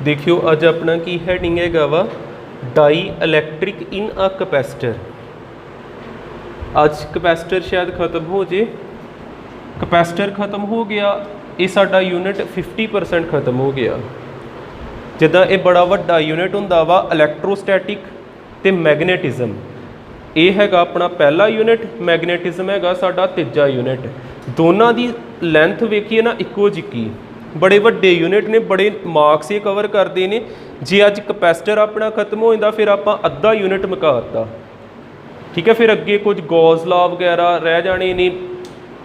देखियो अज अपना की हैडिंग है वा dielectric in a capacitor. अज कैपेसिटर शायद खत्म हो जे, कैपेसिटर खत्म हो गया, ये साडा यूनिट 50% खत्म हो गया। जिदा ये बड़ा वड्डा यूनिट हुंदा वा इलैक्ट्रोस्टैटिक ते मैगनेटिज्म, ये हैगा अपना पहला यूनिट, मैगनेटिज्म हैगा साडा तीजा यूनिट। दोनों की लेंथ वेखिए ना इक्को जिक्की, बड़े वड्डे यूनिट ने, बड़े मार्क्स ये कवर करते हैं। जे अज कैपेसिटर अपना खत्म हो जाता फिर आप अद्धा यूनिट मुकाता, ठीक है। फिर अगे कुछ गॉस लॉ वगैरह रह जाने ने,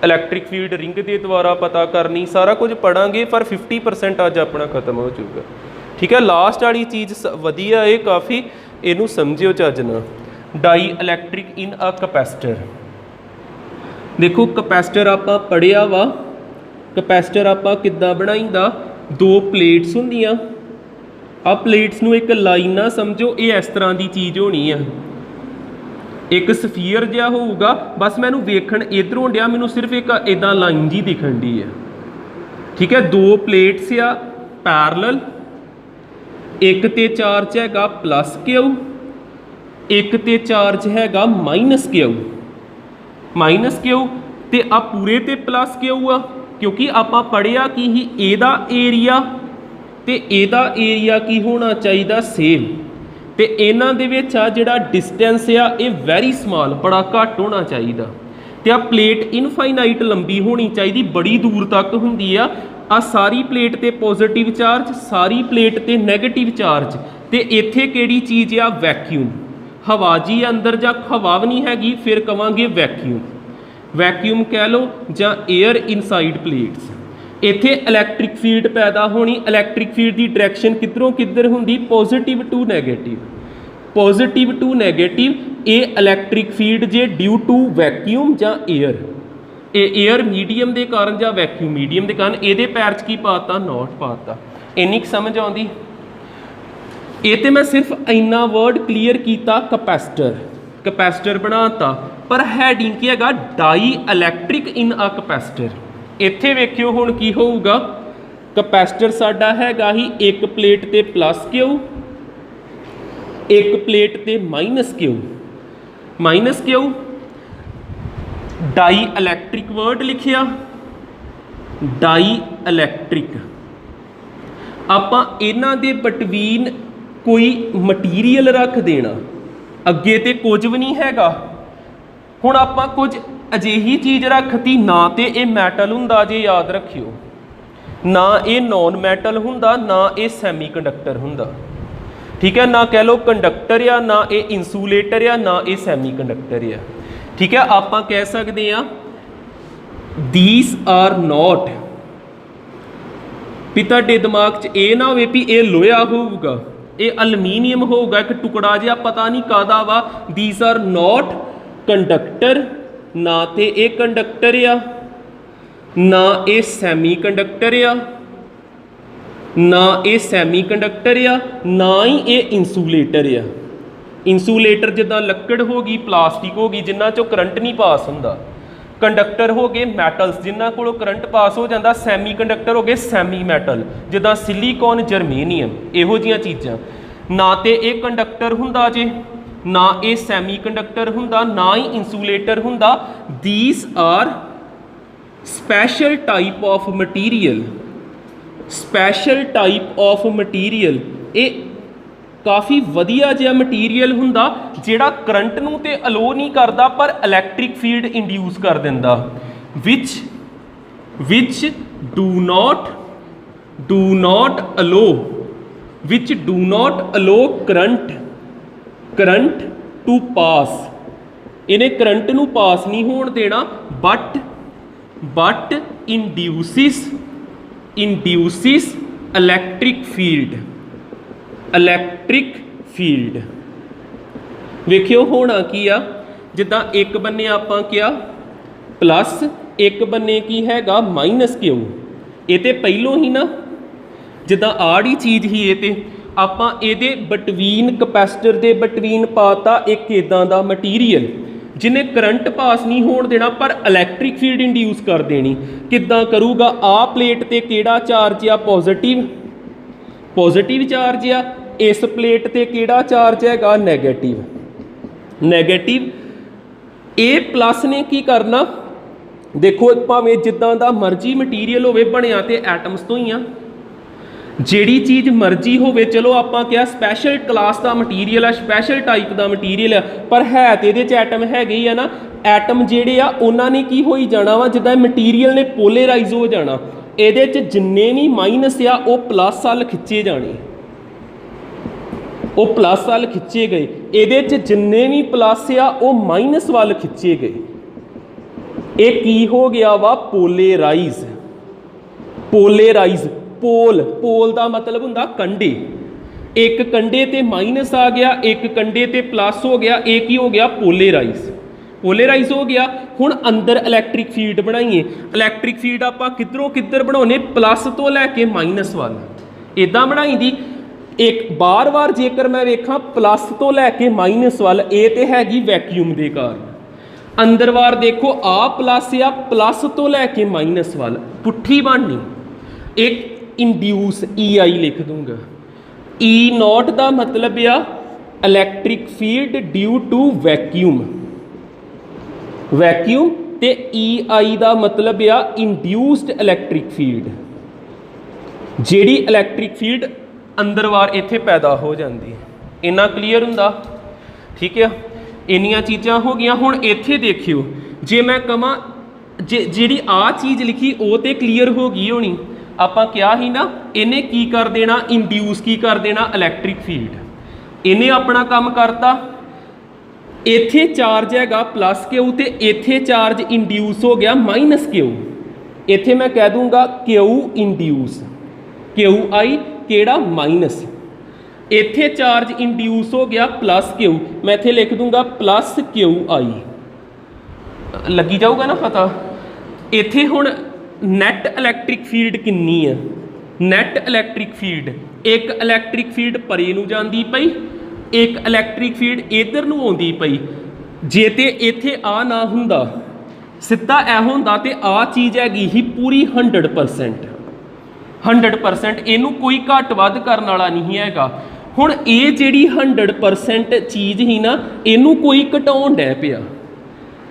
इलैक्ट्रिक फील्ड रिंग के द्वारा पता करनी, सारा कुछ पढ़ांगे, पर 50% अज अपना खत्म हो चुका, ठीक है। लास्ट वाली चीज़ वधिया है काफ़ी, इनू समझियो चज ना। Dielectric in a capacitor, देखो कैपेसिटर आपां पढ़िया वा, कैपेसिटर आपां किद्दां बनाईदा, दो प्लेट्स हुंदियां, आ प्लेट्स नूं एक लाइन ना समझो, ये इस तरह की चीज़ होनी है, एक सफीयर जिहा होऊगा, बस मैनू वेखण इधरों डिया, मैनू सिर्फ एक इदां लाइन जी दिखण दी है, ठीक है। दो प्लेट्स आ पैरलल, एक ते चार्ज हैगा प्लस क्यू, एक ते चार्ज हैगा माइनस क्यू, माइनस क्यू ते आ पूरे ते प्लस क्यू आ, क्योंकि आपां पढ़िया कि ही एदा एरिया ते एदा एरिया की होना चाहिए सेम, ते इन्हां दे विच आ जिहड़ा डिस्टेंस आ ये वैरी स्मॉल, बड़ा घट होना चाहिए, ते आ प्लेट इनफाइनाइट लंबी होनी चाहिए, बड़ी दूर तक हुंदी आ सारी प्लेट ते पॉजिटिव चार्ज, सारी प्लेट ते नैगेटिव चार्ज, ते इत्थे किहड़ी चीज़ आ वैक्यूम, हवा जी अंदर जा हवा भी नहीं हैगी, फिर कवांगे वैक्यूम, वैक्यूम कह लो जां एयर इनसाइड प्लेट्स। इत्थे इलैक्ट्रिक फील्ड पैदा होनी, इलैक्ट्रिक फील्ड की डायरैक्शन किधरों किधर होंगी, positive to negative, positive to negative. ये इलैक्ट्रिक फील्ड जे ड्यू टू वैक्यूम जां एयर, एयर मीडियम के कारण जां वैक्यूम मीडियम के कारण, ये पैर च की पाता नॉट पाता, इन्नी समझ आती। ये तो मैं सिर्फ इन्ना वर्ड क्लीयर किया, कैपेसिटर, कैपेसिटर बनाता, पर हैडिंग की है dielectric in a capacitor. इत्थे वेखियो हुण की होऊगा, कैपेसिटर साडा हैगा ही एक प्लेट ते प्लस क्यू, एक प्लेट ते minus Q, minus Q. Dielectric word लिखिया, डाई इलैक्ट्रिक, आपां इन्हां दे बिटवीन कोई मटीरियल रख देना, अगे तो कुछ भी नहीं हैगा। हुण आपां कुछ अजिही चीज़ रखती, ना तो ये मैटल हुंदा जे याद रखियो, ना ये नॉन मैटल हुंदा, ना ये सैमी कंडक्टर हुंदा, ठीक है। ना कह लो कंडक्टर या ना ये इंसूलेटर या ना ये सैमी कंडक्टर या, ठीक है। आपां कह सकते हैं दीस आर नॉट, भी तुहाडे दिमाग च ये ना होवे भी ये लोहा होऊगा, ये अलमीनीयम होगा, एक टुकड़ा जिहा पता नहीं कादा वा, दीज आर नॉट कंडक्टर, ना तो ये कंडक्टर आ, ना ये सैमी कंडक्टर आ, ना ये सैमी कंडक्टर आ, ना ही ये इंसूलेटर आ। इंसूलेटर जिद्दां लक्कड़ होगी, प्लास्टिक होगी, जिन्हां चों करंट नहीं पास हुंदा। कंडक्टर हो गए मैटल्स, जिन्हां कोलों करंट पास हो जाता। सैमी कंडक्टर हो गए सैमी मैटल, जिद्दां सिलिकॉन, जर्मेनीयम, इहो जिहियां चीज़ां। ना तो ये कंडक्टर हुंदा जे, ना ये सैमी कंडक्टर हुंदा, ना ही इंसूलेटर हुंदा। These are special type of material, special type of material, ये काफ़ी वधिया जिहा मटीरियल हुंदा, जिहड़ा करंट नूं ते अलो नहीं करदा, पर इलैक्ट्रिक फील्ड इंड्यूस कर दिंदा। Which do not allow, which do not allow current to pass, इन्हें करंट नूं पास नहीं होण देना, but induces electric field, electric field. वेखियो होना की आ, जिद्दां एक बन्ने आपां क्या प्लस, एक बन्ने की हैगा माइनस क्यू, ये तो पहलों ही ना, जिद्दां आड़ी चीज़ ही ये ते आपां इहदे बिटवीन, कैपेसिटर दे बिटवीन पाता एक इदां दा मटीरियल, जिन्हें करंट पास नहीं होण देना, पर इलैक्ट्रिक फील्ड इंड्यूस कर देनी। किद्दां करूगा, आ प्लेट ते किहड़ा चार्ज आ पॉजिटिव, पॉजिटिव चार्ज आ, इस प्लेट ते किहड़ा चार्ज हैगा नैगेटिव, नैगेटिव। ए प्लस ने की करना, देखो भावें जिद्दां दा मर्जी मटीरियल होवे बनिया ते एटम्स तो ही आ, ਜਿਹੜੀ चीज़ मर्जी होवे, चलो आपां क्या स्पैशल क्लास का मटीरियल है, स्पैशल टाइप का मटीरियल है, पर है तो ये एटम है ही है ना। एटम जेडे आ उन्होंने की हो जाना वा, जिद्दां मटीरियल ने पोलेराइज हो जाना, ये जिन्ने भी माइनस आ वो प्लस वाल खिंचे जाने, वो प्लस वाल खिंचे गए, ये जिन्ने भी प्लस आ वो माइनस वाल खिंचे गए। ये की हो गया वा पोलेराइज, पोलेराइज। पोल, पोल का मतलब हुंदा कंडे, एक कंडे ते माइनस आ गया, एक कंडे ते प्लस हो गया, एक ही हो गया पोलेराइज, पोलेराइज हो गया। हुण अंदर इलैक्ट्रिक फील्ड बनाइए, इलैक्ट्रिक फील्ड आपां किधरों किधर बनाउने, प्लस तो लैके माइनस वाल, इदां बनाई दी। एक बार बार जेकर मैं वेखां प्लस तो लैके माइनस वाल, ये तो हैगी वैक्यूम के कारण। अंदर वार देखो आ प्लस या प्लस तो लैके माइनस वाल, पुट्ठी बननी। एक इंड्यूस ई आई लिख दूंगा, ई नॉट का मतलब आ electric field due to vacuum, vacuum, ते ई आई का मतलब आ इंड्यूस्ड इलैक्ट्रिक फील्ड, जिहड़ी इलैक्ट्रिक फील्ड अंदर वार इत्थे पैदा हो जाती है। इन्ना क्लीयर हुंदा, ठीक है। इन्नियां चीज़ां हो गई। हुण इत्थे देखियो, जे मैं कहां जिहड़ी आ चीज़ लिखी वो तो क्लीयर हो गई होनी, आपां क्या ही ना, इन्हें की कर देना, इंड्यूस की कर देना इलैक्ट्रिक फील्ड, इन्हें अपना काम करता। इत्थे चार्ज हैगा प्लस क्यू, तो इत्थे चार्ज इंड्यूस हो गया माइनस क्यू, इत्थे मैं कह दूंगा क्यू इंड्यूस, क्यू आई केड़ा माइनस, इत्थे चार्ज इंड्यूस हो गया प्लस क्यू, मैं इत्थे लिख दूंगा प्लस क्यू आई, लगी जाऊगा ना पता। इत्थे हुण नैट इलैक्ट्रिक फील्ड किन्नी है, नैट इलैक्ट्रिक फील्ड, एक इलैक्ट्रिक फील्ड परे नूं जांदी पई, एक इलैक्ट्रिक फील्ड इधर नूं आउंदी पई। जे ते इत्थे आ ना हुंदा, सिद्धा ऐ हुंदा ते आ चीज़ हैगी ही पूरी 100%, 100%, इनू कोई घट वध करन वाला नहीं हैगा। हुण ये जिहड़ी 100% चीज़ ही ना, इनू कोई घटाउण डै पिया,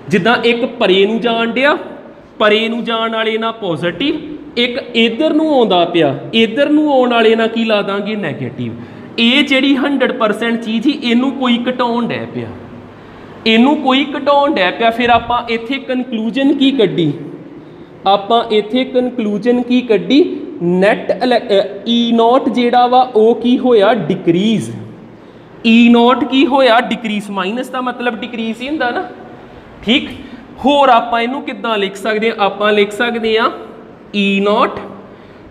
जिद्दां एक परे नूं जाण डिया, परे नूं जाण वाले ना पॉजिटिव, एक इधर नूं आउंदा पिया, इधर नूं आउण वाले ना की ला दांगे नैगेटिव। ये जिहड़ी 100% चीज़ ही इनू कोई घटाउण डै पिया, इनू कोई घटाउण डै पिया। फिर आपां इत्थे कनक्लूजन की कड्ढी, आपां इत्थे कनक्लूजन की कड्ढी, नैट ई नॉट जिहड़ा वा वो की होया डिक्रीज, ई नॉट की होया डिक्रीज, माइनस का मतलब डिक्रीज ही हुंदा ना, ठीक। होर आपां इनू किद्दां लिख सकते हैं, आपां लिख सकते हैं E nought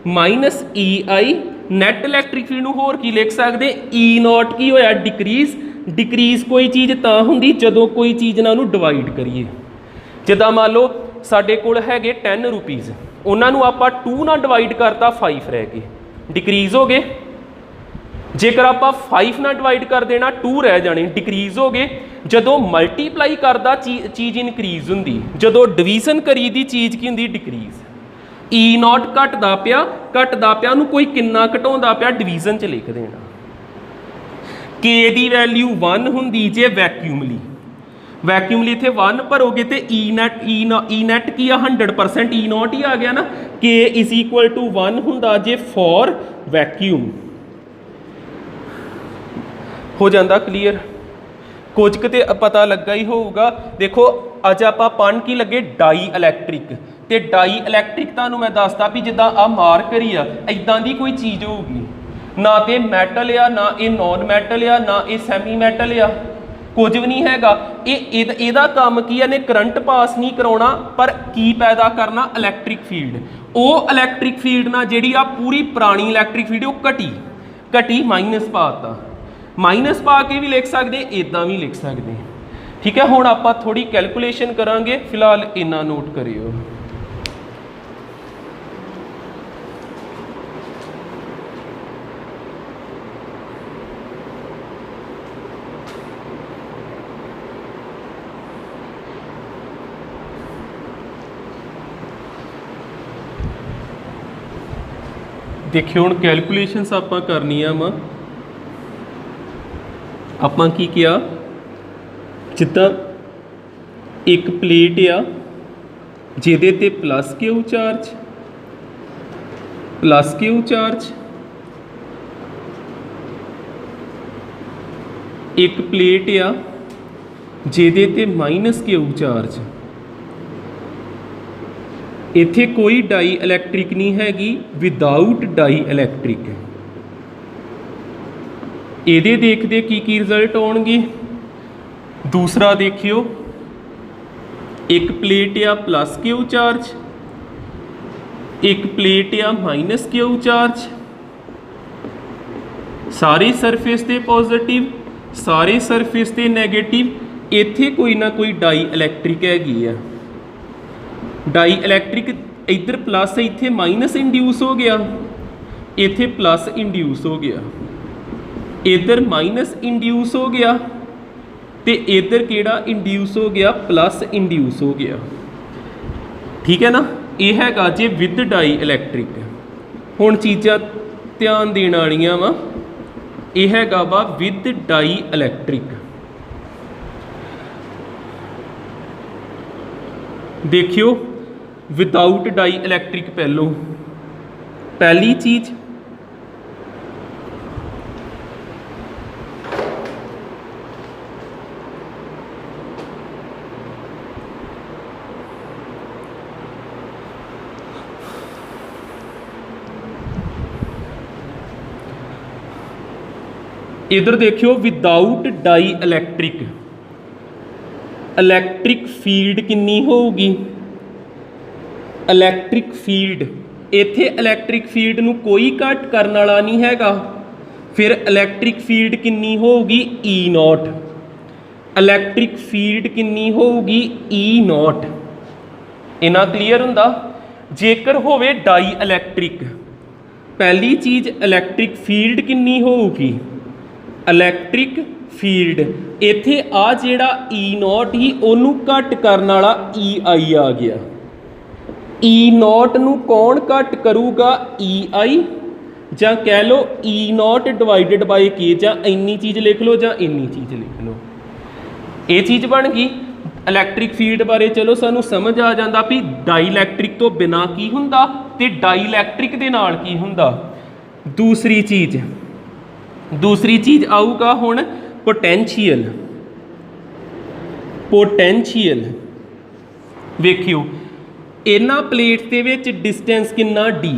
minus E I, net electric field नूं होर की लिख सकते, ई नॉट की होया डिक्रीज। डिक्रीज कोई चीज़ तां हुंदी जदों कोई चीज़ नाल नूं डिवाइड करिए, जिद्दां मान लो साडे कोल हैगे 10 रुपीज़, उन्हां नूं आपां 2 नाल डिवाइड करता 5 रह गए, डिक्रीज हो गए। जेकर आपां 5 नाल डिवाइड कर देना 2 रह जाने, डिक्रीज हो गए। जदों मल्टीप्लाई करदा चीज़ इनक्रीज हुंदी, जदों डिवीजन करी दी चीज़ की हुंदी डिक्रीज। ई नॉट घटदा पिया, घटदा पिया नूं कोई किन्ना घटाउंदा पिया डिवीजन च लिख देना। के दी वैल्यू 1 हुंदी जे वैक्यूमली, वैक्यूमली इत्थे 1 भरोगे तो ई नैट की 100% ई नॉट ही आ गया ना, के इज इक्वल टू 1 हुंदा जे फॉर वैक्यूम, हो जाता क्लीयर। कुछ ते पता लगा ही होगा। देखो अज आप पढ़ की लगे डाई इलैक्ट्रिक, तो डाई इलैक्ट्रिक तुहानूं मैं दसदा भी जिद्दां आ मार्कर ही आ, इदां दी कोई चीज़ होगी ना, तो मैटल आ ना ये नॉन मैटल आ ना ये सैमी मैटल आ, कुछ भी नहीं हैगा। इहदा काम की है, करंट पास नहीं कराउणा पर की पैदा करना इलैक्ट्रिक फील्ड। वो इलैक्ट्रिक फील्ड ना जिहड़ी आ पूरी पुरानी इलैक्ट्रिक फील्ड वो घटी माइनस पाता, माइनस पा के भी लिख सकते, इदां भी लिख सकते, ठीक है। हुण आपां थोड़ी कैलकुलेशन करांगे, फिलहाल इन्ना नोट करियो। देखियो हुण कैलकुलेशनस आपां करनियां वा आपां की किया जिद्दां एक प्लेट आ जिहदे ते प्लस क्यू चार्ज एक प्लेट आ जिहदे ते माइनस क्यू चार्ज इत्थे कोई डाई इलैक्ट्रिक नहीं हैगी विदाउट डाई इलैक्ट्रिक ਇਹਦੇ देखते की रिजल्ट आउणगे दूसरा देखियो एक प्लेट आ प्लस क्यू चार्ज एक प्लेट आ माइनस क्यू चार्ज सारे सरफेस ते पॉजिटिव सारे सरफेस ते नैगेटिव इत्थे कोई ना कोई डाई इलैक्ट्रिक हैगी आ डाई इलैक्ट्रिक इधर प्लस इत्थे माइनस इंड्यूस हो गया इत्थे प्लस इंड्यूस हो गया इधर माइनस इंड्यूस हो गया तो इधर केड़ा इंड्यूस हो गया प्लस इंड्यूस हो गया ठीक है ना ये हैगा जे विद डाई इलैक्ट्रिक हुण चीज़ां ध्यान देण वालियां वा यह हैगा वा विद डाई इलैक्ट्रिक देखियो विदाउट डाई इलैक्ट्रिक पहली चीज़ इधर देखियो विदाउट डाई इलैक्ट्रिक फील्ड कितनी होगी इलैक्ट्रिक फील्ड इत्थे इलैक्ट्रिक फील्ड नू कोई घट करने वाला नहीं हैगा फिर इलैक्ट्रिक फील्ड कितनी होगी ई नॉट इलैक्ट्रिक फील्ड कितनी होगी ई नॉट इना क्लीयर हुंदा जेकर होवे डाई इलैक्ट्रिक पहली चीज़ इलैक्ट्रिक फील्ड कितनी होगी इलैक्ट्रिक फील्ड इत्थे आ जिहड़ा ई नॉट ही ओनू घट करने वाला ई आई आ गया ई नॉट नू कौन घट करूगा ई आई जां कह लो ई नॉट डिवाइडेड बाय के जां इन्नी चीज़ लिख लो जां इन्नी चीज़ लिख लो ये चीज़ बन गई इलैक्ट्रिक फील्ड बारे चलो सानू समझ आ जाता भी डाईइलैक्ट्रिक तो बिना की हुंदा ते डाईइलैक्ट्रिक दे नाल की हुंदा दूसरी चीज़ आऊगा हुण पोटेंशियल वेखियो इन्हां प्लेट दे विच डिस्टेंस कितना डी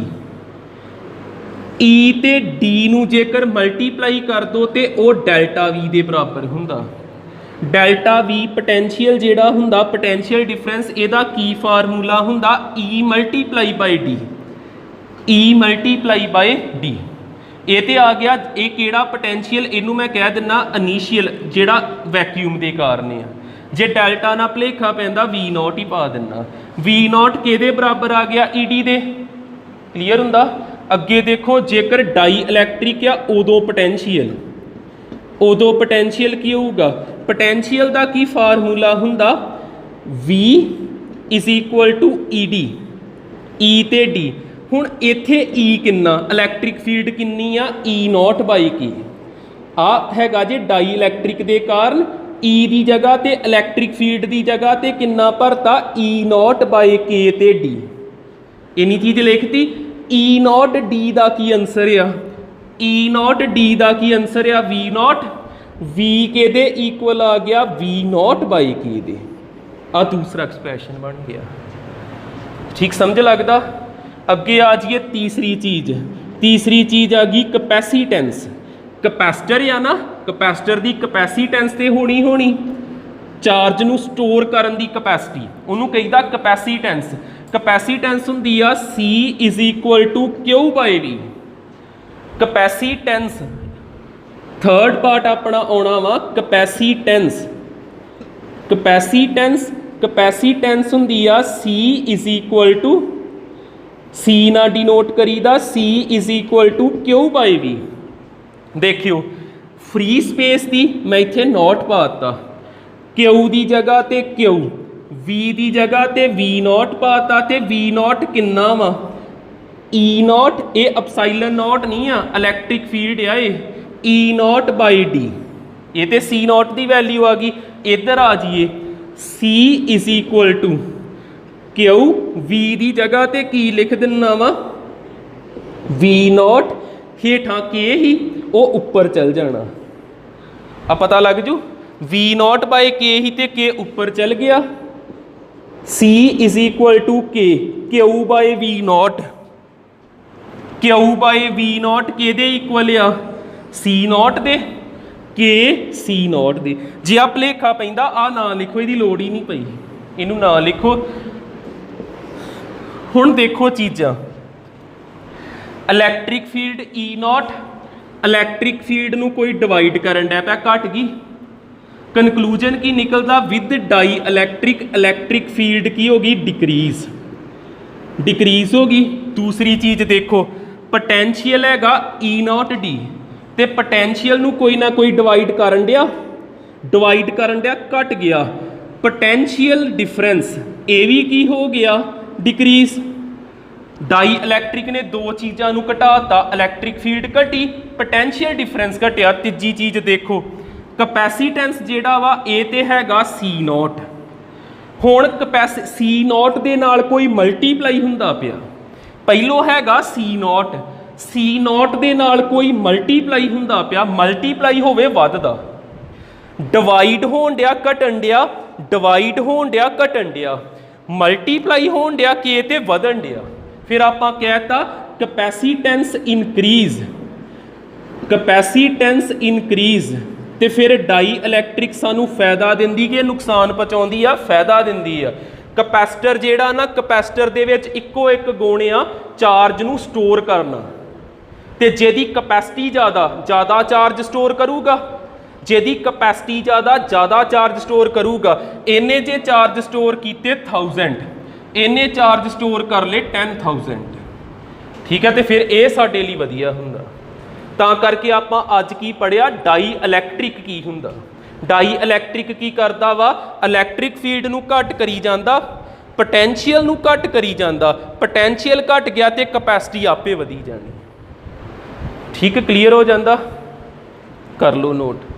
ई ते डी नू जेकर मल्टीप्लाई कर दो तो वह डेल्टा वी दे बराबर हुंदा डेल्टा वी पोटेंशियल जिहड़ा हुंदा पोटेंशियल डिफरेंस इहदा की फार्मूला हुंदा ई मल्टीप्लाई बाय डी ये तो आ गया ये केड़ा पोटेंशियल इनू मैं कह दिना इनीशियल जिहड़ा वैक्यूम के कारण है जे डेल्टा ना भुलेखा पैंदा वी नॉट ही पा दिना वी नॉट किहदे बराबर आ गया ई डी दे क्लीयर हुंदा अगे देखो जेकर डाई इलैक्ट्रिक आ उदों पोटेंशियल की होगा पोटेंशियल का की फार्मूला हुंदा V is equal to E D E ते डी हुण इत्थे ई किन्ना इलैक्ट्रिक फील्ड किन्नी आ ई नॉट बाई की आ हैगा जे डाई इलैक्ट्रिक दे कारण ई दी जगह ते इलैक्ट्रिक फील्ड दी जगह ते किन्ना भरता ई नॉट बाई के ते डी इन्नी चीज़ लिखती ई नॉट डी का की आंसर आ ई नॉट डी का की आंसर आ वी नॉट वी के दे इक्वल आ गया वी नॉट बाई के दे आ दूसरा एक्सप्रैशन बन गया ठीक समझ लगता अगे आ जाइए तीसरी चीज़ आ गई कैपेसिटेंस कैपेसिटर या ना कैपेसिटर की कैपेसिटेंस तो होनी चार्ज नू स्टोर करन दी कैपेसिटी उन्होंने कहीदा कैपेसिटेंस हुंदी आ C is equal to Q by V capacitance third part अपना आना वा कैपेसिटेंस हुंदी आ C is equal to C ना डिनोट करीदा C is equal to Q by V देखियो फ्री स्पेस की मैं इत्थे नॉट पाता क्यू की जगह ते क्यू वी की जगह ते वी नॉट पाता ते वी नॉट किन्ना वा E नॉट ये अपसाइलन नॉट नहीं आ इलैक्ट्रिक फील्ड आ ये E नॉट बाई डी ये तो C नॉट की वैल्यू आ गई इधर आ जाइए C is equal to Q V की जगह ते की लिख दिना वा V नॉट हेठा के ही वो उपर चल जाना आ पता लग जू V नॉट बाय के ही ते के उपर चल गया C is equal to K Q by V nought Q by V nought K दे इक्वल आ C नॉट दे के C नॉट दे जे आ भुलेखा पैंदा आ ना लिखो इसकी लोड़ ही नहीं पई इनू ना लिखो हुण देखो चीज़ां electric field E not electric field नू कोई डिवाइड करन डै पिया घट गई कनकलूजन की निकलता विद डाई इलैक्ट्रिक फील्ड की होगी डिक्रीज होगी दूसरी चीज़ देखो पोटेंशियल हैगा E नॉट डी ते पोटेंशियल नू कोई ना कोई डिवाइड करन दिया घट गया पोटेंशियल डिफरेंस ये भी की हो गया डिक्रीज डाई इलैक्ट्रिक ने दो चीज़ों को घटाता इलैक्ट्रिक फील्ड घटी पोटेंशियल डिफरेंस घटिया तीजी चीज़ देखो कैपेसिटेंस जिहड़ा वा ये तो हैगा C नॉट हुण C नॉट दे नाल कोई मल्टीप्लाई हुंदा पिया पहलों हैगा C नॉट दे नाल कोई मल्टीप्लाई हुंदा पिया मल्टीप्लाई होवे वधदा डिवाइड होण डिया घटन डिया डिवाइड होण डिया घटन डिया मल्टीप्लाई होण डिया के ते वधन डिया फिर आपां कहता कैपेसिटेंस इनक्रीज तो फिर डाई इलैक्ट्रिक सानू फायदा दिंदी कि नुकसान पहुँचाउंदी आ फायदा दिंदी आ कैपेसिटर जिहड़ा ना कैपेसिटर दे विच इक्को एक गुण आ चार्ज नू स्टोर करना ते जिहदी कैपेसिटी ज़्यादा चार्ज स्टोर करूगा जिहदी कैपेसिटी ज़्यादा चार्ज स्टोर करूगा इन्ने जे चार्ज स्टोर कीते 1000 इन्ने चार्ज स्टोर कर ले 10,000 ठीक है तो फिर ये साडे लई वधिया हुंदा तां करके आपां अज की पढ़िया डाई इलैक्ट्रिक की हुंदा डाई इलैक्ट्रिक की करदा वा इलैक्ट्रिक फील्ड नू घट करी जांदा पोटेंशियल नू घट करी जांदा पोटेंशियल घट गया तो कैपेसिटी आपे वधी जानी ठीक क्लीयर हो जाता कर लो note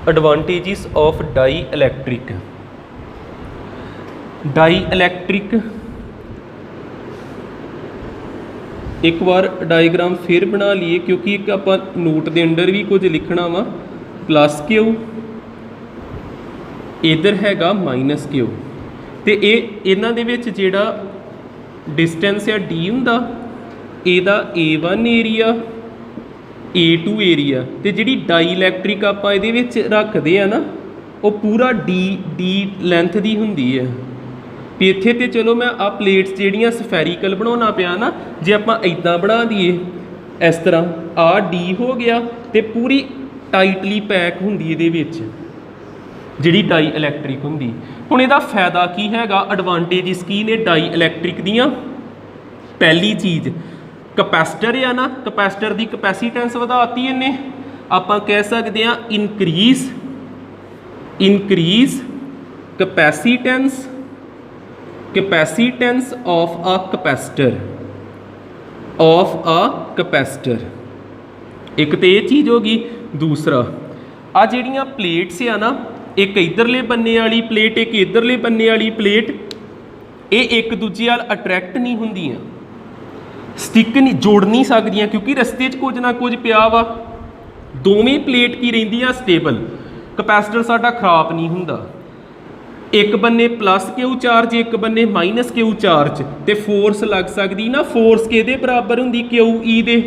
advantages of dielectric एक बार डायग्राम फिर बना लिए क्योंकि एक आप नोट के अंडर भी कुछ लिखना वा प्लस क्यू इधर हैगा माइनस क्यू तो ये इन्हां दे विच जिहड़ा डिस्टेंस है डी हुंदा इहदा A1 एरिया A2 एरिया तो जी डाई इलैक्ट्रिक आप रखते हैं ना वो पूरा डी लेंथ की होंगी है भी इत्थे तो चलो मैं आ प्लेट्स जिहड़ियां सफैरिकल बनाना पिया ना जे आप इदां बना दिए इस तरह आ डी हो गया तो पूरी टाइटली पैक होंगी ये जिहड़ी डाई इलैक्ट्रिक होंगी हुण इहदा फायदा की हैगा एडवांटेजिस की ने डाई इलैक्ट्रिक दियां पहली चीज़ कैपेसिटर है ना कैपेसिटर की कैपेसिटेंस वधाती इन्हें आप कह सकते हैं increase capacitance of a capacitor एक तो ये चीज़ होगी दूसरा आ जिहड़ियां प्लेट्स है ना एक इधरले बन्ने वाली प्लेट एक इधरले बन्ने वाली प्लेट ये एक दूजे नाल अट्रैक्ट नहीं होंदियां स्टिक नहीं जोड़ नहीं सकदियां क्योंकि रस्ते कुछ ना कुछ पिया वा दोवें प्लेट की रहिंदियां स्टेबल कैपेसिटर साडा खराब नहीं हुंदा एक बन्ने प्लस क्यू चार्ज एक बन्ने माइनस क्यू चार्ज तो फोर्स लग सकती ना फोर्स किहदे बराबर हुंदी क्यू ई दे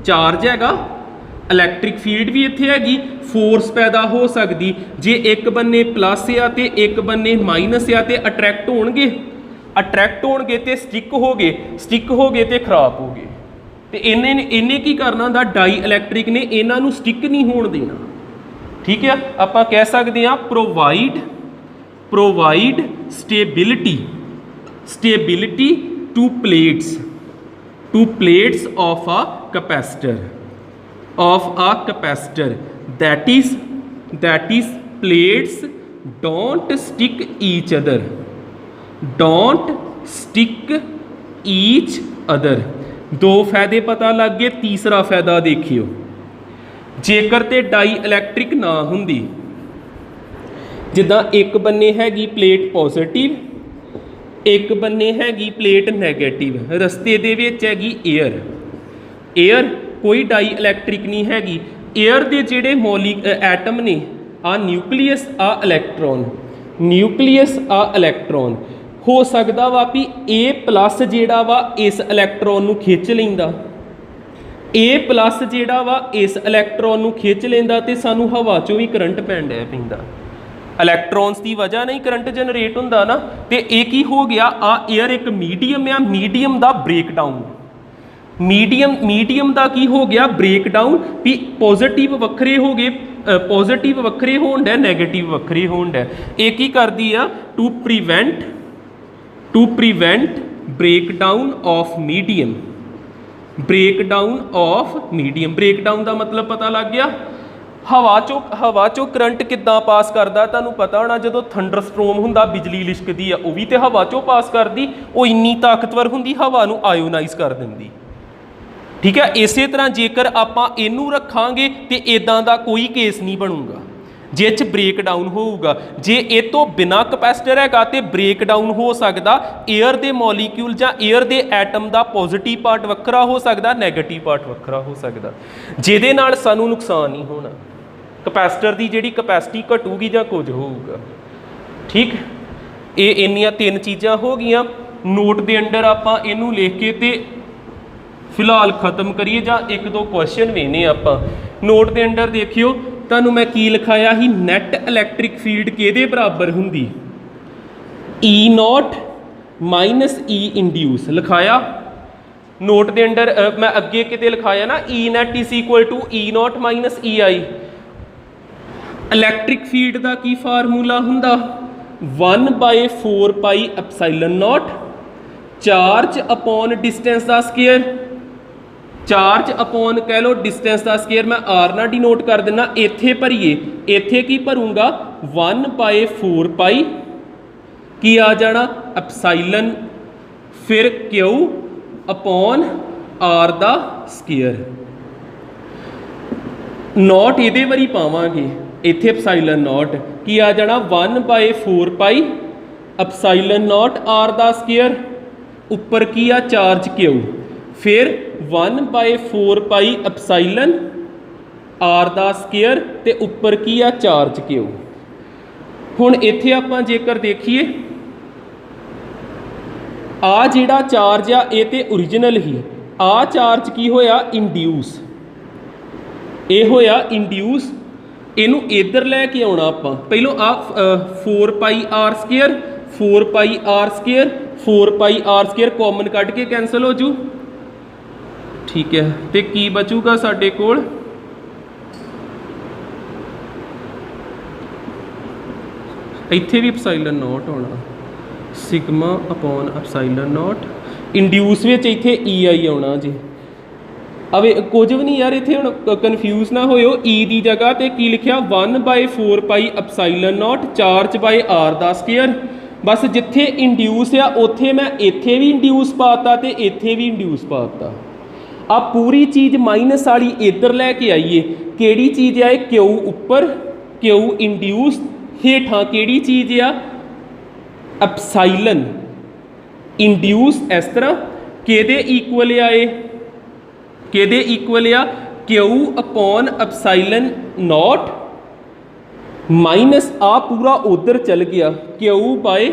चार्ज हैगा इलैक्ट्रिक फील्ड भी इत्थे हैगी फोर्स पैदा हो सकती जे एक बन्ने प्लस आ ते एक बन्ने माइनस आ ते अट्रैक्ट होणगे तो स्टिक हो गए तो खराब हो गए तो इन्हें की करना दा डाई इलैक्ट्रिक ने इन्हां नूं स्टिक नहीं होण देना ठीक है, ਆਪਾਂ ਕਹਿ ਸਕਦੇ ਹਾਂ provide stability to plates of a capacitor that is plates don't stick each other दो फायदे पता लग गए। तीसरा फायदा देखियो, जेकर ते डाई इलैक्ट्रिक ना हुंदी, जिद्दां एक बन्ने हैगी प्लेट पॉजिटिव, एक बन्ने हैगी प्लेट नैगेटिव, रस्ते दे विच हैगी एयर, कोई डाई इलैक्ट्रिक नहीं हैगी। एयर दे जिहड़े एटम ने आ न्यूक्लियस आ इलैक्ट्रॉन हो सकदा वा भी ए प्लस जिहड़ा वा इस इलैक्ट्रॉन नूं खिच लैंदा, ए प्लस जिहड़ा वा इस इलैक्ट्रॉन नूं खिच लैंदा ते सानूं हवा चों भी करंट पैण लग पैंदा। इलैक्ट्रॉन्स की वजह नहीं करंट जनरेट होंदा ना, तो ये की हो गया, आ एयर एक मीडियम आ, मीडियम का ब्रेकडाउन, मीडियम का की हो गया ब्रेकडाउन भी पॉजिटिव वक्रे हो गए, पॉजिटिव वक्रे होण डे, नैगेटिव वक्रे होण डे। ये की करदी आ to prevent breakdown of medium, breakdown का मतलब पता लग गया। हवा चो करंट किद्दां पास करदा, तुहानूं पता होना, जदों थंडर स्ट्रोम हुंदा बिजली लिशकदी आ, वो भी तो हवा चो पास करदी, वो इन्नी ताकतवर हुंदी हवा नूं आयोनाइज कर दिंदी। ठीक है, इस तरह जेकर आपां इनू रखांगे तो इदां दा कोई केस नहीं बनूगा जिस च ब्रेकडाउन होऊगा। जे ये तो बिना कैपेसिटर हैगा तो ब्रेकडाउन हो सकदा, एयर दे मॉलीक्यूल जां एयर दे एटम का पॉजिटिव पार्ट वक्रा हो सकदा, नैगेटिव पार्ट वक्रा हो सकदा, जिहदे नाल सानूं नुकसान नहीं होना, कैपेसिटर की जिहड़ी कैपेसिटी घटूगी जां कुछ होऊगा। ठीक, ये इन्नियां तीन चीज़ां हो गईयां। नोट दे अंडर आपां इहनूं लिख के ते फिलहाल खत्म करिए, जां एक दो क्वेश्चन वेने आपां। नोट दे अंडर देखियो, तुहानूं मैं की लिखाया ही, नैट इलैक्ट्रिक फील्ड किहदे बराबर हुंदी, E0 माइनस E इंड्यूस लिखाया। नोट दे अंडर मैं अगे किते लिखाया ना, E net is equal to E0 minus EI। Electric field का की फार्मूला हुंदा, 1/4 pi epsilon naught, charge upon distance का स्केयर, चार्ज अपॉन कह लो डिस्टेंस का स्केयर, मैं आर ना डिनोट कर देना, इत्थे भरीए, इत्थे की भरूंगा 1/4 पाई की आ जाना एप्सिलॉन, फिर क्यू अपॉन आर दा स्केयर, नॉट इहदे वारी पावांगे, इत्थे एप्सिलॉन नॉट की आ जाना 1/4 पाई एप्सिलॉन नॉट आर दा स्केयर, उपर की आ चार्ज क्यू, फिर 1/4 पाई एप्सिलॉन आर दा स्केयर ते उपर की आ चार्ज क्यू। हुण इत्थे आपां जेकर देखिए, आ जिहड़ा चार्ज आ ये तो ओरिजिनल ही, आ चार्ज की होया इंड्यूस, ये होया इंड्यूस, इनू इधर लैके आना आपां, पहलों आ 4 pi R square, 4 pi R square, 4 pi R square common cut के कैंसल हो जू। ठीक है, तो की बचूगा साडे कोल, इत्थे भी एप्सिलॉन नॉट होना, sigma upon epsilon nought, induce विच इत्थे EI आना जी। अब कुछ भी नहीं यार, इत्थे हुण कन्फ्यूज ना होयो, E की जगह तो की लिखिया 1/4 pi epsilon naught charge by R दा स्केयर, बस जिथे इंड्यूस आ उत्थे मैं इत्थे भी इंड्यूस पाता तो इत्थे भी इंड्यूस पाता। आ पूरी चीज़ माइनस वाली इधर लैके आईए, केड़ी चीज़ है क्यू उपर, क्यू इंड्यूस, हेठां केड़ी चीज़ आ एप्सिलॉन इंड्यूस, इस तरह केदे इक्वल आए, केदे इक्वल आ Q upon epsilon nought minus आ पूरा उधर चल गया क्यू बाय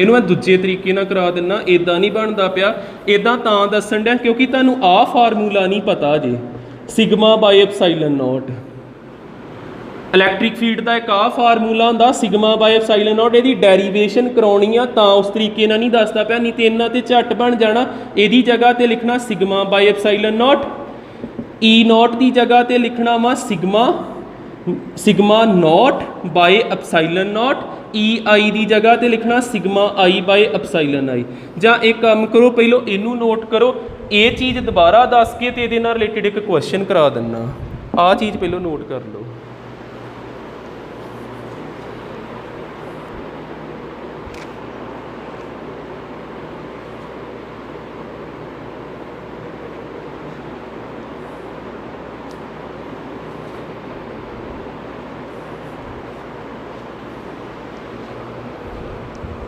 इनू मैं दूजे तरीके ना करा देना, इदा नहीं बनता पाया, इदा तां दसन दिया क्योंकि तुहानू आ फार्मूला नहीं पता जे, sigma by epsilon nought electric field ਦਾ ਇੱਕ ਆ ਫਾਰਮੂਲਾ ਹੁੰਦਾ ਸਿਗਮਾ ਬਾਈ ਐਪਸਾਈਲਨ ਨੋਟ। ਇਹਦੀ ਡੈਰੀਵੇਸ਼ਨ ਕਰਾਉਣੀ ਆ ਤਾਂ ਉਸ ਤਰੀਕੇ ਨਾਲ ਨਹੀਂ ਦੱਸਦਾ ਪਿਆ, ਨਹੀਂ ਤੇ ਇਹਨਾਂ ਤੇ ਝੱਟ ਬਣ ਜਾਣਾ। ਇਹਦੀ ਜਗ੍ਹਾ ਤੇ ਲਿਖਣਾ ਸਿਗਮਾ ਬਾਈ ਐਪਸਾਈਲਨ ਨੋਟ, ਈ ਨੋਟ ਦੀ ਜਗ੍ਹਾ ਤੇ ਲਿਖਣਾ ਵਾ ਸਿਗਮਾ ਨੋਟ ਬਾਈ ਐਪਸਾਈਲਨ ਨੋਟ, ਈ ਆਈ ਦੀ ਜਗ੍ਹਾ ਤੇ ਲਿਖਣਾ ਸਿਗਮਾ ਆਈ ਬਾਈ ਐਪਸਾਈਲਨ ਆਈ। ਜਾਂ ਇੱਕ ਕੰਮ ਕਰੋ, ਪਹਿਲੋਂ ਇਹਨੂੰ ਨੋਟ ਕਰੋ, ਇਹ ਚੀਜ਼ ਦੁਬਾਰਾ ਦੱਸ ਕੇ ਤੇ ਇਹਦੇ ਨਾਲ ਰਿਲੇਟਡ ਇੱਕ ਕੁਐਸਚਨ ਕਰਾ ਦਿੰਨਾ। ਆਹ ਚੀਜ਼ ਪਹਿਲੋਂ ਨੋਟ ਕਰ ਲਓ।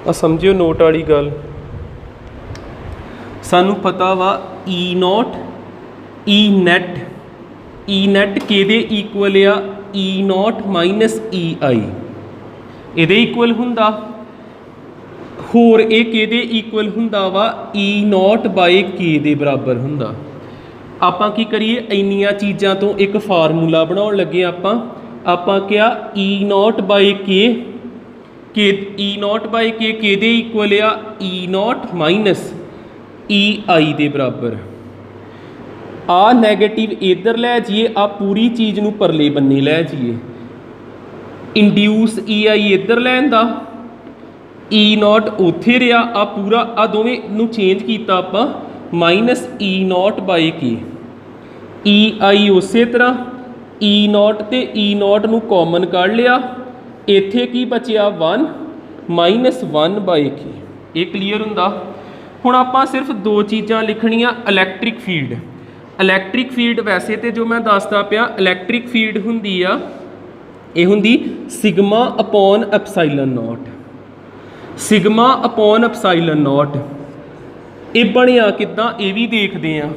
ਆ ਸਮਝਿਓ ਨੋਟ ਵਾਲੀ ਗੱਲ। ਸਾਨੂੰ ਪਤਾ ਵਾ ਈ ਨੋਟ ਈ ਨੈਟ ਕਿਹਦੇ ਇਕੁਅਲ ਆ, ਈ ਨੋਟ ਮਾਈਨਸ ਈ ਆਈ ਇਹਦੇ ਇਕੁਅਲ ਹੁੰਦਾ। ਹੋਰ ਇਹ ਕਿਹਦੇ ਇਕੁਅਲ ਹੁੰਦਾ ਵਾ, ਈ ਨੋਟ ਬਾਈ ਕੇ ਦੇ ਬਰਾਬਰ ਹੁੰਦਾ। ਆਪਾਂ ਕੀ ਕਰੀਏ, ਇੰਨੀਆਂ ਚੀਜ਼ਾਂ ਤੋਂ ਇੱਕ ਫਾਰਮੂਲਾ ਬਣਾਉਣ ਲੱਗੇ। ਆਪਾਂ ਕਿਹਾ ਈ ਨੋਟ ਬਾਈ ਕੇ ਈ ਨੋਟ ਬਾਈ ਕੇ ਕਿਹਦੇ ਇਕੁਅਲ ਆ, ਈ ਨੋਟ ਮਾਈਨਸ ਈ ਆਈ ਦੇ ਬਰਾਬਰ। ਆ ਨੈਗੇਟਿਵ ਇੱਧਰ ਲੈ ਜਾਈਏ, ਆ ਪੂਰੀ ਚੀਜ਼ ਨੂੰ ਪਰਲੇ ਬੰਨੇ ਲੈ ਜਾਈਏ। ਇੰਡਿਊਸ ਈ ਆਈ ਇੱਧਰ ਲੈਣ ਦਾ, ਈ ਨੋਟ ਉੱਥੇ ਰਿਹਾ, ਆ ਪੂਰਾ ਆ ਦੋਵੇਂ ਨੂੰ ਚੇਂਜ ਕੀਤਾ ਆਪਾਂ, ਮਾਈਨਸ ਈ ਨੋਟ ਬਾਈ ਕੇ, ਈ ਆਈ ਉਸੇ ਤਰ੍ਹਾਂ, ਈ ਨੋਟ ਤੇ ਈ ਨੋਟ ਨੂੰ ਕਾਮਨ ਕੱਢ ਲਿਆ, ਇੱਥੇ ਕੀ ਬਚਿਆ 1 ਮਾਈਨਸ 1 ਬਾਈ ਕੇ। ਇਹ ਕਲੀਅਰ ਹੁੰਦਾ। ਹੁਣ ਆਪਾਂ ਸਿਰਫ ਦੋ ਚੀਜ਼ਾਂ ਲਿਖਣੀਆਂ। ਇਲੈਕਟ੍ਰਿਕ ਫੀਲਡ ਵੈਸੇ ਤੇ ਜੋ ਮੈਂ ਦੱਸਦਾ ਪਿਆ, ਇਲੈਕਟ੍ਰਿਕ ਫੀਲਡ ਹੁੰਦੀ ਆ, ਇਹ ਹੁੰਦੀ sigma upon epsilon nought. Sigma upon epsilon nought ਇਹ ਬਣਿਆ ਕਿੱਦਾਂ, ਇਹ ਵੀ ਦੇਖਦੇ ਆ।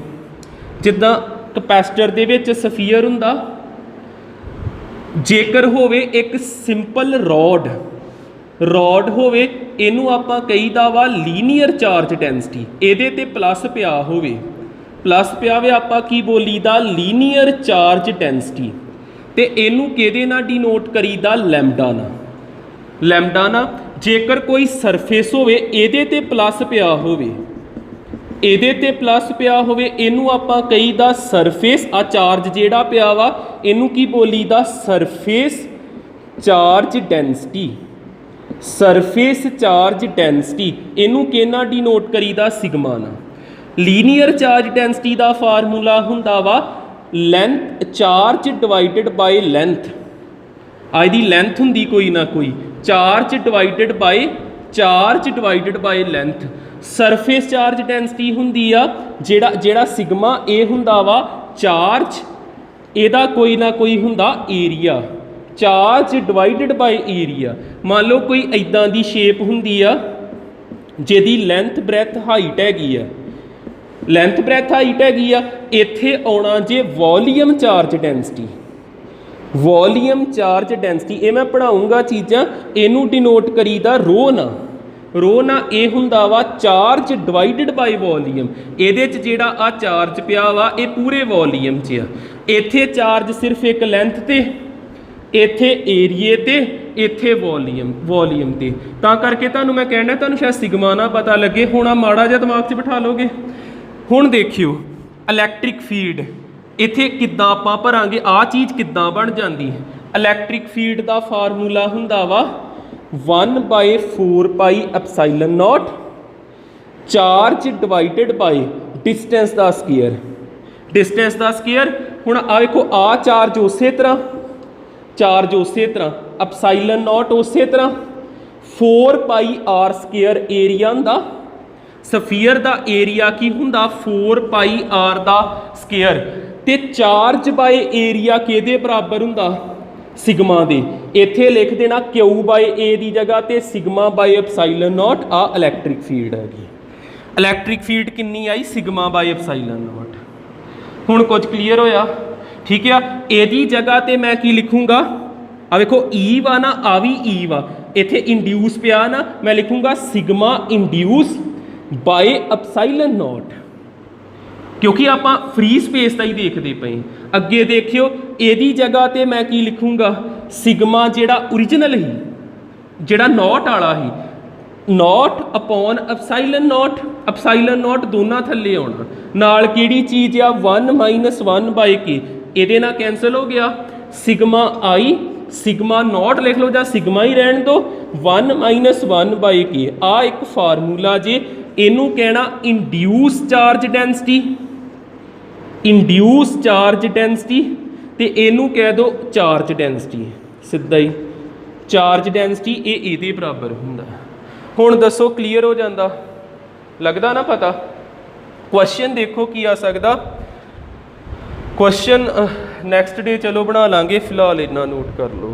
ਜਿੱਦਾਂ ਕਪੈਸਿਟਰ ਦੇ ਵਿੱਚ ਸਫੀਅਰ ਹੁੰਦਾ, ਜੇਕਰ ਹੋਵੇ ਇੱਕ ਸਿੰਪਲ ਰੋਡ ਹੋਵੇ, ਇਹਨੂੰ ਆਪਾਂ ਕਹੀਦਾ ਵਾ ਲੀਨੀਅਰ ਚਾਰਜ ਡੈਂਸਿਟੀ। ਇਹਦੇ ਤੇ ਪਲੱਸ ਪਿਆ ਹੋਵੇ, ਆਪਾਂ ਕੀ ਬੋਲੀਦਾ, ਲੀਨੀਅਰ ਚਾਰਜ ਡੈਂਸਿਟੀ। ਤੇ ਇਹਨੂੰ ਕਿਹਦੇ ਨਾਲ ਡਿਨੋਟ ਕਰੀਦਾ, ਲੈਮਡਾ ਨਾਲ। ਜੇਕਰ ਕੋਈ ਸਰਫੇਸ ਹੋਵੇ, ਇਹਦੇ ਤੇ ਪਲੱਸ ਪਿਆ ਹੋਵੇ, ਇਹਨੂੰ ਆਪਾਂ ਕਹੀਦਾ ਸਰਫੇਸ। ਆ ਚਾਰਜ ਜਿਹੜਾ ਪਿਆ ਵਾ, ਇਹਨੂੰ ਕੀ ਬੋਲੀਦਾ, ਸਰਫੇਸ ਚਾਰਜ ਡੈਂਸਿਟੀ। ਇਹਨੂੰ ਕਿਹਨਾਂ ਡਿਨੋਟ ਕਰੀਦਾ, ਸਿਗਮਾ ਨਾਲ। ਲੀਨੀਅਰ ਚਾਰਜ ਡੈਂਸਿਟੀ ਦਾ ਫਾਰਮੂਲਾ ਹੁੰਦਾ ਵਾ length, charge divided by length. ਇਹਦੀ ਲੈਂਥ ਹੁੰਦੀ ਕੋਈ ਨਾ ਕੋਈ, charge divided by length. Surface charge density ਹੁੰਦੀ ਆ ਜਿਹੜਾ ਸਿਗਮਾ, ਇਹ ਹੁੰਦਾ ਵਾ ਚਾਰਜ, ਇਹਦਾ ਕੋਈ ਨਾ ਕੋਈ ਹੁੰਦਾ area, charge divided by area. ਮੰਨ ਲਓ ਕੋਈ ਇੱਦਾਂ ਦੀ ਸ਼ੇਪ ਹੁੰਦੀ ਆ ਜਿਹਦੀ ਲੈਂਥ ਬ੍ਰੈਥ ਹਾਈਟ ਹੈਗੀ ਆ, ਇੱਥੇ ਆਉਣਾ ਜੇ ਵੋਲੀਅਮ ਚਾਰਜ ਡੈਂਸਿਟੀ। ਇਹ ਮੈਂ ਪੜ੍ਹਾਊਂਗਾ ਚੀਜ਼ਾਂ, ਇਹਨੂੰ ਡਿਨੋਟ ਕਰੀਦਾ ਰੋ ਨਾ। ਇਹ ਹੁੰਦਾ ਵਾ ਚਾਰਜ ਡਿਵਾਈਡਡ ਬਾਈ ਵੋਲੀਅਮ। ਇਹਦੇ 'ਚ ਜਿਹੜਾ ਆ ਚਾਰਜ ਪਿਆ ਵਾ, ਇਹ ਪੂਰੇ ਵੋਲੀਅਮ 'ਚ ਆ। ਇੱਥੇ ਚਾਰਜ ਸਿਰਫ ਇੱਕ ਲੈਂਥ ਤੇ, ਇੱਥੇ ਏਰੀਏ ਤੇ, ਇੱਥੇ ਵੋਲੀਅਮ ਤੇ। ਤਾਂ ਕਰਕੇ ਤੁਹਾਨੂੰ ਮੈਂ ਕਹਿਣਾ, ਤੁਹਾਨੂੰ ਸ਼ਾਇਦ ਸਿਗਮਾ ਨਾ ਪਤਾ ਲੱਗੇ। ਹੁਣ ਆ ਮਾੜਾ ਜਿਹਾ ਦਿਮਾਗ 'ਚ ਬਿਠਾ ਲਓਗੇ। ਹੁਣ ਦੇਖਿਓ ਇਲੈਕਟ੍ਰਿਕ ਫੀਲਡ ਇੱਥੇ ਕਿੱਦਾਂ ਆਪਾਂ ਭਰਾਂਗੇ, ਆਹ ਚੀਜ਼ ਕਿੱਦਾਂ ਬਣ ਜਾਂਦੀ ਹੈ। ਇਲੈਕਟ੍ਰਿਕ ਫੀਲਡ ਦਾ ਫਾਰਮੂਲਾ ਹੁੰਦਾ ਵਾ 1/4 pi epsilon nought, charge divided by distance ਦਾ ਸਕੇਅਰ। ਹੁਣ ਆ ਵੇਖੋ, ਆ ਚਾਰਜ ਉਸੇ ਤਰ੍ਹਾਂ, ਐਪਸਾਈਲਨ ਨੋਟ ਉਸੇ ਤਰ੍ਹਾਂ। 4 ਪਾਈ ਆਰ ਸਕੇਅਰ ਏਰੀਆ ਹੁੰਦਾ। ਸਫੀਅਰ ਦਾ ਏਰੀਆ ਕੀ ਹੁੰਦਾ, 4 ਪਾਈ ਆਰ ਦਾ ਸਕੇਅਰ। ਤੇ ਚਾਰਜ ਬਾਏ ਏਰੀਆ ਕਿਹਦੇ ਬਰਾਬਰ ਹੁੰਦਾ, ਸਿਗਮਾ ਦੇ। ਇੱਥੇ ਲਿਖ ਦੇਣਾ ਕਿਊ ਬਾਈ ਏ ਦੀ ਜਗ੍ਹਾ ਤੇ ਸਿਗਮਾ ਬਾਈ ਐਪਸਾਈਲਨ ਨੋਟ। ਆ ਇਲੈਕਟ੍ਰਿਕ ਫੀਲਡ ਹੈਗੀ। ਇਲੈਕਟ੍ਰਿਕ ਫੀਲਡ ਕਿੰਨੀ ਆਈ, ਸਿਗਮਾ ਬਾਈ ਐਪਸਾਈਲਨ ਨੋਟ। ਹੁਣ ਕੁਝ ਕਲੀਅਰ ਹੋਇਆ, ਠੀਕ ਆ। ਇਹਦੀ ਜਗ੍ਹਾ ਤੇ ਮੈਂ ਕੀ ਲਿਖੂੰਗਾ, ਆ ਵੇਖੋ ਈ ਵਾ ਨਾ, ਆ ਵੀ ਈ ਵਾ, ਇੱਥੇ ਇੰਡਿਊਸ ਪਿਆ ਨਾ, ਮੈਂ ਲਿਖੂੰਗਾ ਸਿਗਮਾ ਇੰਡਿਊਸ ਬਾਈ ਐਪਸਾਈਲਨ ਨੋਟ। क्योंकि आप फ्री स्पेस का ही देखते पे। अगे देखियो यदी जगह तो मैं की लिखूँगा सिग्मा जिहड़ा ओरिजिनल ही जिहड़ा नॉट वाला ही नॉट अपॉन अपसाइलन नॉट दोनों थले आना नाल किहड़ी चीज़ आ 1 - 1 बाय के ये ना कैंसल हो गया सिग्मा आई सिग्मा नॉट लिख लो या सिग्मा ही रहन दो 1 - 1 बाय के आ एक फार्मूला जे इनू कहना इंड्यूस चार्ज डेंसिटी तो इनू कह दो चार्ज डेंसिटी सीधा ही चार्ज डेंसिटी ये बराबर हुंदा। हुण दसो क्लीयर हो जाता लगदा ना पता। क्वेश्चन देखो की आ सकदा क्वेश्चन नैक्सट डे चलो बना लांगे फिलहाल इन्ना नोट कर लो।